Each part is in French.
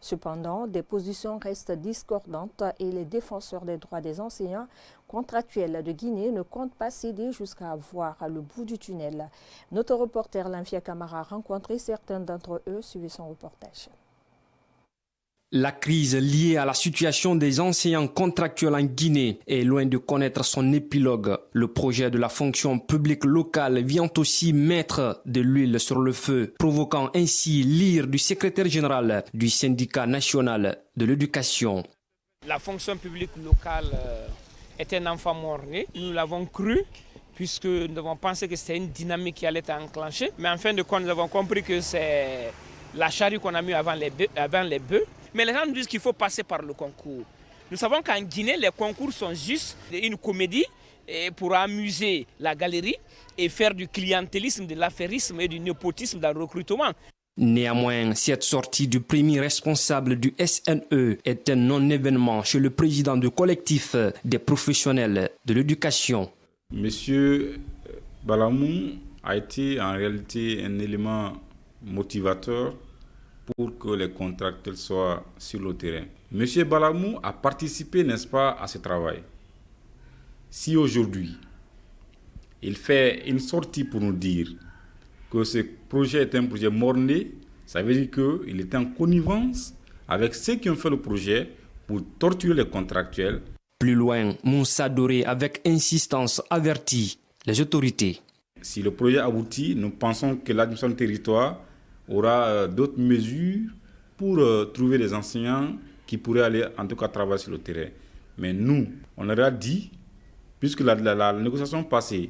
Cependant, des positions restent discordantes et les défenseurs des droits des enseignants contractuels de Guinée ne comptent pas céder jusqu'à voir le bout du tunnel. Notre reporter Lamfia Camara a rencontré certains d'entre eux. Suivez son reportage. La crise liée à la situation des enseignants contractuels en Guinée est loin de connaître son épilogue. Le projet de la fonction publique locale vient aussi mettre de l'huile sur le feu, provoquant ainsi l'ire du secrétaire général du syndicat national de l'éducation. La fonction publique locale est un enfant mort-né. Nous l'avons cru, puisque nous avons pensé que c'était une dynamique qui allait être enclenchée. Mais en fin de compte, nous avons compris que c'est la charrue qu'on a mis avant les bœufs. Mais les gens nous disent qu'il faut passer par le concours. Nous savons qu'en Guinée, les concours sont juste une comédie pour amuser la galerie et faire du clientélisme, de l'affairisme et du népotisme dans le recrutement. Néanmoins, cette sortie du premier responsable du SNE est un non-événement chez le président du collectif des professionnels de l'éducation. Monsieur Balamou a été en réalité un élément motivateur pour que les contractuels soient sur le terrain. Monsieur Balamou a participé, n'est-ce pas, à ce travail. Si aujourd'hui, il fait une sortie pour nous dire que ce projet est un projet mort-né, ça veut dire qu'il est en connivence avec ceux qui ont fait le projet pour torturer les contractuels. Plus loin, Moussa Doré, avec insistance, avertit les autorités. Si le projet aboutit, nous pensons que l'administration du territoire aura d'autres mesures pour trouver des enseignants qui pourraient aller en tout cas travailler sur le terrain. Mais nous, on leur a dit, puisque la négociation passée,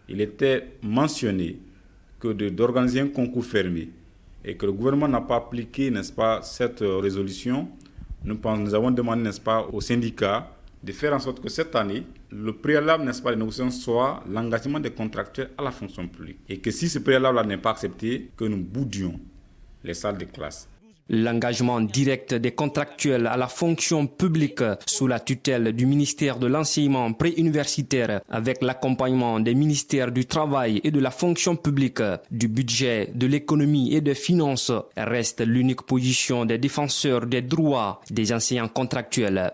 il était mentionné que d'organiser un concours fermé et que le gouvernement n'a pas appliqué, n'est-ce pas, cette résolution, nous avons demandé, n'est-ce pas, aux syndicats de faire en sorte que cette année, le préalable, n'est-ce pas, des négociations soit l'engagement des contractuels à la fonction publique. Et que si ce préalable-là n'est pas accepté, que nous boudions les salles de classe. L'engagement direct des contractuels à la fonction publique sous la tutelle du ministère de l'enseignement préuniversitaire avec l'accompagnement des ministères du travail et de la fonction publique, du budget, de l'économie et des finances reste l'unique position des défenseurs des droits des enseignants contractuels.